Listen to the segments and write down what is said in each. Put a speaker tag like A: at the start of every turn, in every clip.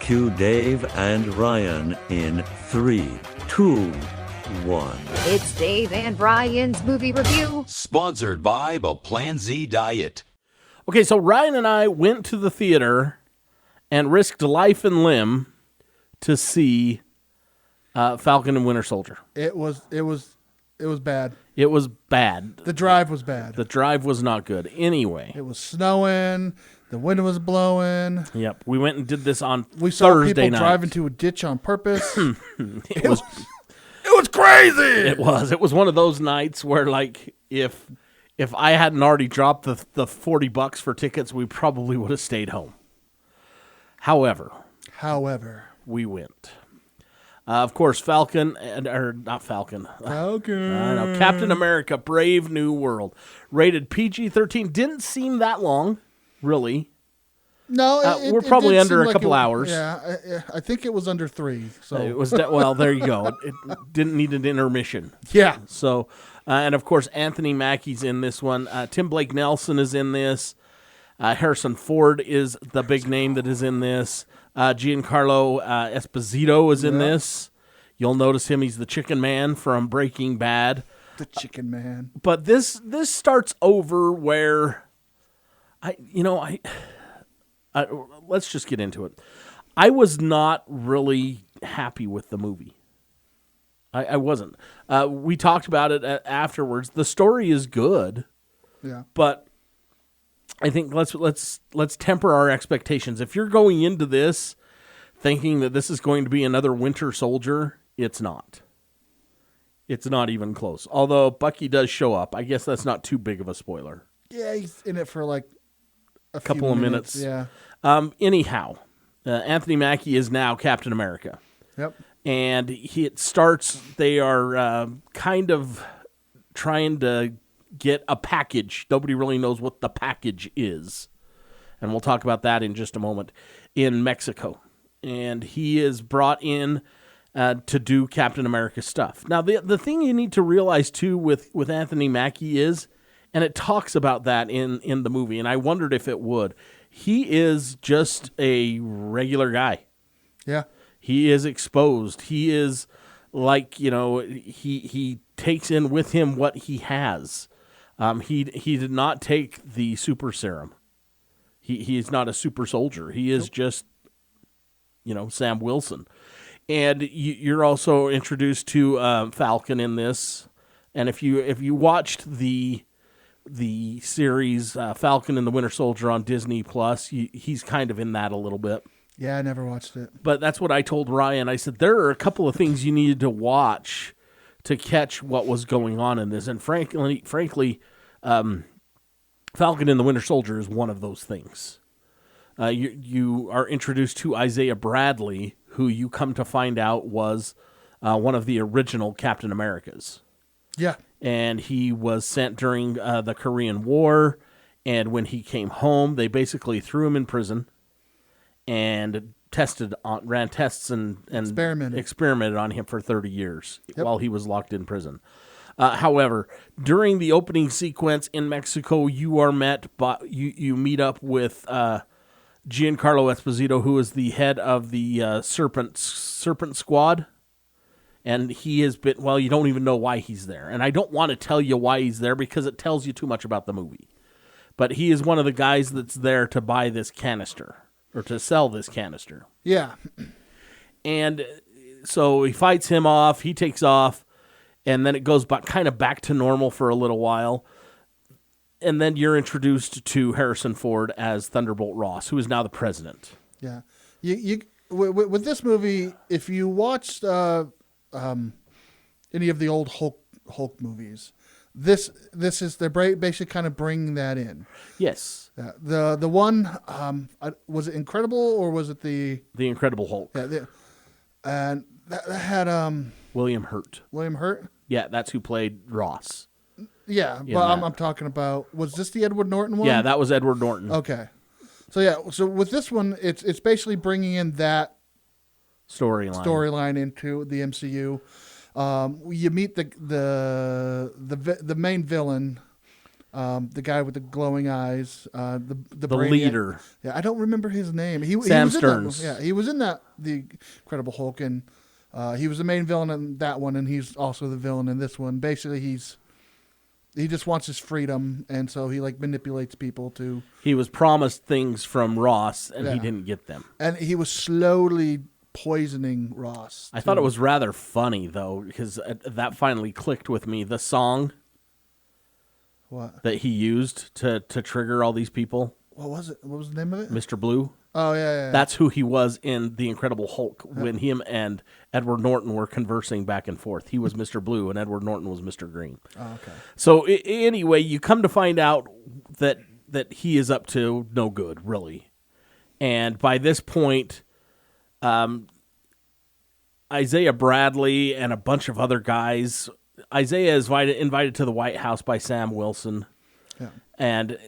A: Cue Dave and Ryan in 3, 2, 1.
B: It's Dave and Ryan's movie review.
C: Sponsored by the Plan Z Diet.
D: Okay, so Ryan and I went to the theater and risked life and limb to see Falcon and Winter Soldier.
E: It was bad.
D: It was bad.
E: The drive was bad.
D: The drive was not good. Anyway.
E: It was snowing. The wind was blowing.
D: Yep. We went and did this on
E: We saw
D: Thursday
E: people
D: night.
E: drive into a ditch on purpose.
D: It was
E: crazy.
D: It was. It was one of those nights where, like, if I hadn't already dropped the $40 for tickets, we probably would have stayed home. However, we went. Of course, Captain America, Brave New World, rated PG-13. Didn't seem that long, really.
E: No,
D: we're probably under a couple hours.
E: Yeah, I think it was under 3. So
D: it was well. There you go. It didn't need an intermission.
E: Yeah.
D: So, and of course, Anthony Mackie's in this one. Tim Blake Nelson is in this. Harrison Ford is the big name that is in this. Giancarlo Esposito is in this. You'll notice him. He's the Chicken Man from Breaking Bad.
E: The Chicken Man.
D: But this starts over where let's just get into it. I was not really happy with the movie. I wasn't. We talked about it afterwards. The story is good.
E: Yeah.
D: But I think let's temper our expectations. If you're going into this thinking that this is going to be another Winter Soldier, it's not. It's not even close. Although Bucky does show up. I guess that's not too big of a spoiler.
E: Yeah, he's in it for like a
D: couple of minutes.
E: Yeah.
D: Anyhow, Anthony Mackie is now Captain America.
E: Yep.
D: And it starts, they are kind of trying to get a package. Nobody really knows what the package is. And we'll talk about that in just a moment, in Mexico. And he is brought in to do Captain America stuff. Now, the thing you need to realize, too, with Anthony Mackie is, and it talks about that in the movie, and I wondered if it would, he is just a regular guy.
E: Yeah.
D: He is exposed. He is like, he takes in with him what he has. He did not take the super serum. He is not a super soldier. He is just, Sam Wilson. And you're also introduced to Falcon in this. And if you watched the series Falcon and the Winter Soldier on Disney Plus, he's kind of in that a little bit.
E: Yeah, I never watched it.
D: But that's what I told Ryan. I said, there are a couple of things you needed to watch to catch what was going on in this. And frankly, Falcon and the Winter Soldier is one of those things. You are introduced to Isaiah Bradley, who you come to find out was one of the original Captain Americas.
E: Yeah.
D: And he was sent during the Korean War. And when he came home, they basically threw him in prison and ran tests and experimented on him for 30 years while he was locked in prison. However, during the opening sequence in Mexico, you are you meet up with Giancarlo Esposito, who is the head of the Serpent Squad. And he has been, you don't even know why he's there. And I don't want to tell you why he's there because it tells you too much about the movie. But he is one of the guys that's there to buy this canister, or to sell this canister.
E: Yeah.
D: And so he fights him off, he takes off, and then it goes kind of back to normal for a little while. And then you're introduced to Harrison Ford as Thunderbolt Ross, who is now the president.
E: Yeah. With this movie, if you watched any of the old Hulk movies, this is they're basically kind of bringing that in.
D: Yes.
E: The one was it Incredible or was it the
D: Incredible Hulk?
E: Yeah. And that had
D: William Hurt.
E: William Hurt.
D: Yeah, that's who played Ross.
E: Yeah, but I'm talking about, was this the Edward Norton one?
D: Yeah, that was Edward Norton.
E: Okay. So with this one, it's basically bringing in that storyline into the MCU. You meet the main villain, The guy with the glowing eyes, the
D: leader.
E: Yeah, I don't remember his name.
D: Sam
E: was
D: Stearns.
E: He was in the Incredible Hulk, and he was the main villain in that one, and he's also the villain in this one. Basically, he just wants his freedom, and so he manipulates people to.
D: He was promised things from Ross, and he didn't get them.
E: And he was slowly poisoning Ross.
D: I thought it was rather funny though, because that finally clicked with me. The song.
E: What?
D: That he used to trigger all these people.
E: What was it? What was the name of it?
D: Mr. Blue.
E: Oh, yeah.
D: That's who he was in The Incredible Hulk when him and Edward Norton were conversing back and forth. He was Mr. Blue and Edward Norton was Mr. Green.
E: Oh, okay.
D: So anyway, you come to find out that he is up to no good, really. And by this point, Isaiah Bradley and a bunch of other guys... Isaiah is invited to the White House by Sam Wilson, and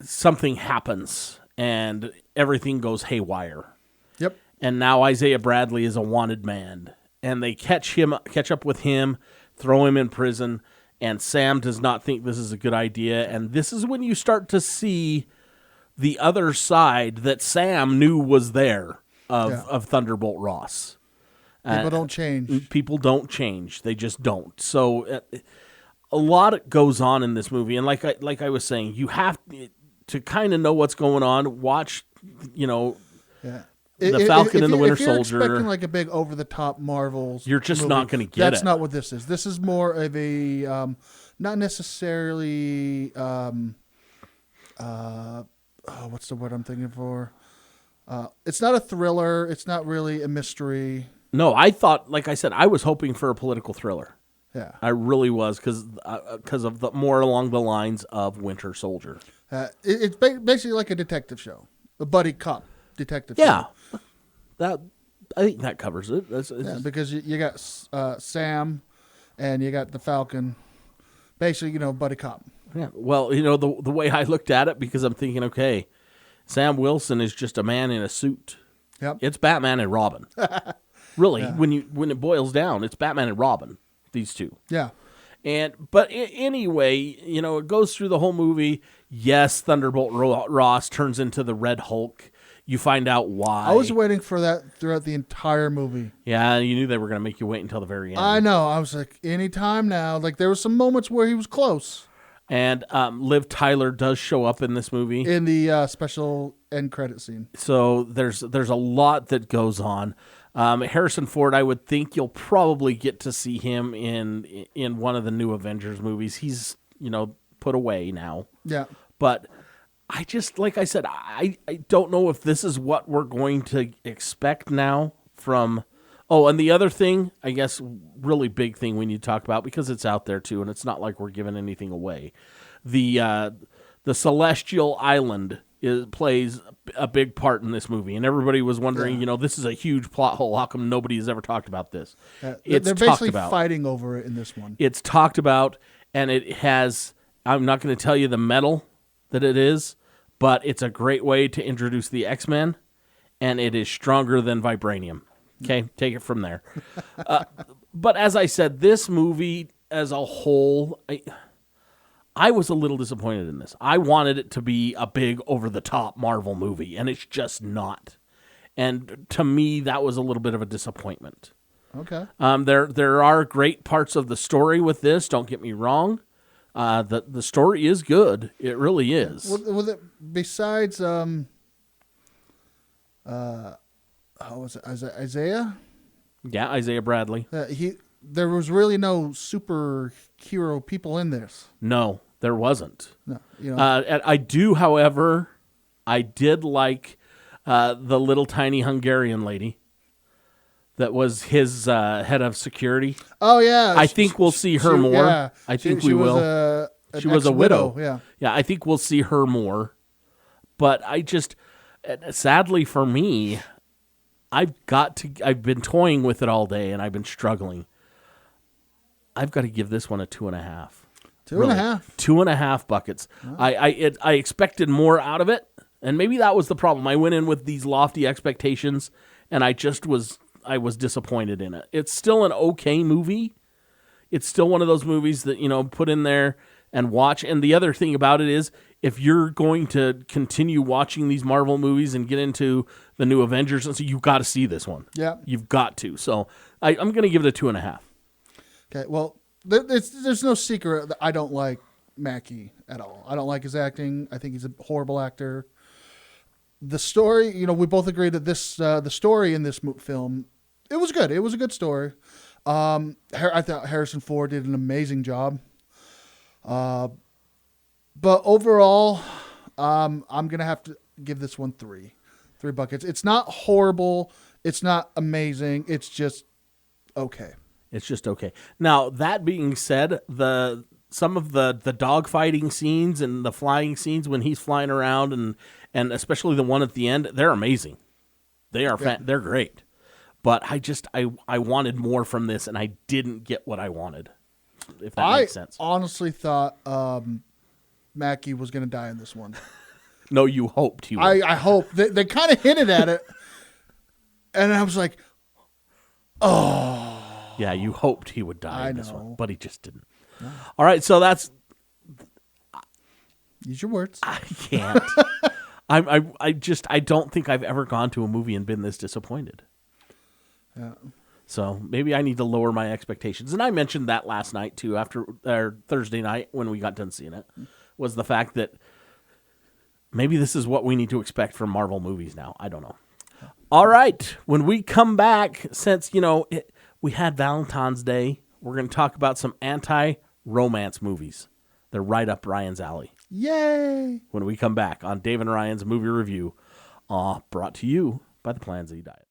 D: something happens, and everything goes haywire.
E: Yep.
D: And now Isaiah Bradley is a wanted man, and they catch up with him, throw him in prison, and Sam does not think this is a good idea, and this is when you start to see the other side that Sam knew was there of Thunderbolt Ross.
E: People don't change.
D: People don't change. They just don't. So a lot goes on in this movie. And like I was saying, you have to kind of know what's going on. Watch, the Falcon and the Winter Soldier.
E: If you're expecting a big over-the-top Marvels
D: you're just
E: movie,
D: not going to get it.
E: That's not what this is. This is more of a, not necessarily, what's the word I'm thinking for? It's not a thriller. It's not really a mystery.
D: No, I thought, like I said, I was hoping for a political thriller.
E: Yeah,
D: I really was because of the more along the lines of Winter Soldier.
E: It's basically like a detective show, a buddy cop detective show.
D: Yeah, I think that covers it.
E: Because you got Sam, and you got the Falcon, basically buddy cop.
D: Yeah, well, the way I looked at it, because I'm thinking, okay, Sam Wilson is just a man in a suit.
E: Yep,
D: it's Batman and Robin. Really, when it boils down, it's Batman and Robin, these two.
E: Yeah.
D: But anyway, it goes through the whole movie. Yes, Thunderbolt Ross turns into the Red Hulk. You find out why.
E: I was waiting for that throughout the entire movie.
D: Yeah, you knew they were going to make you wait until the very end.
E: I know. I was like, anytime now. There were some moments where he was close.
D: And Liv Tyler does show up in this movie.
E: In the special end credit scene.
D: So there's a lot that goes on. Harrison Ford, I would think you'll probably get to see him in one of the new Avengers movies. He's, put away now.
E: Yeah.
D: But I just, like I said, I don't know if this is what we're going to expect now from... Oh, and the other thing, I guess, really big thing we need to talk about, because it's out there too, and it's not like we're giving anything away. The Celestial Island plays a big part in this movie, and everybody was wondering, this is a huge plot hole. How come nobody has ever talked about this?
E: They're basically fighting over it in this one.
D: It's talked about, and it has. I'm not going to tell you the metal that it is, but it's a great way to introduce the X-Men, and it is stronger than vibranium. Okay, take it from there. But as I said, this movie as a whole, I was a little disappointed in this. I wanted it to be a big, over-the-top Marvel movie, and it's just not. And to me, that was a little bit of a disappointment.
E: Okay.
D: There are great parts of the story with this, don't get me wrong. The story is good. It really is.
E: Well, besides... was it Isaiah?
D: Yeah, Isaiah Bradley.
E: There was really no superhero people in this.
D: No, there wasn't.
E: No,
D: I do, however, I did like the little tiny Hungarian lady that was his head of security.
E: Oh yeah,
D: I think we'll see her more.
E: Yeah.
D: I think we will. She was a widow. Yeah. I think we'll see her more. But I just, sadly for me, I've been toying with it all day, and I've been struggling. I've got to give this one a 2.5.
E: 2.5.
D: 2.5 buckets. Oh. I expected more out of it, and maybe that was the problem. I went in with these lofty expectations, and I was disappointed in it. It's still an okay movie. It's still one of those movies that, put in there and watch. And the other thing about it is, if you're going to continue watching these Marvel movies and get into the new Avengers, so you've got to see this one.
E: Yeah.
D: You've got to. So I'm going to give it a 2.5.
E: Okay, well, there's no secret that I don't like Mackie at all. I don't like his acting. I think he's a horrible actor. The story, we both agree that the story in this film, it was good. It was a good story. I thought Harrison Ford did an amazing job. But overall, I'm going to have to give this one 3 buckets. It's not horrible. It's not amazing. It's just okay.
D: It's just okay. Now, that being said, some of the dogfighting scenes and the flying scenes when he's flying around and especially the one at the end, they're amazing. They are they're great. But I wanted more from this, and I didn't get what I wanted, if that makes sense.
E: I honestly thought Mackie was going to die in this one.
D: No, you hoped he would.
E: I hope. They kind of hinted at it, and I was like, oh.
D: Yeah, you hoped he would die in this
E: know.
D: one, but he just didn't. No. All right, so that's...
E: Use your words.
D: I can't. I don't think I've ever gone to a movie and been this disappointed.
E: Yeah.
D: So maybe I need to lower my expectations. And I mentioned that last night, too, or Thursday night when we got done seeing it, was the fact that maybe this is what we need to expect from Marvel movies now. I don't know. All right. When we come back, since, we had Valentine's Day, we're going to talk about some anti-romance movies. They're right up Ryan's alley.
E: Yay!
D: When we come back on Dave and Ryan's Movie Review, brought to you by the Plan Z Diet.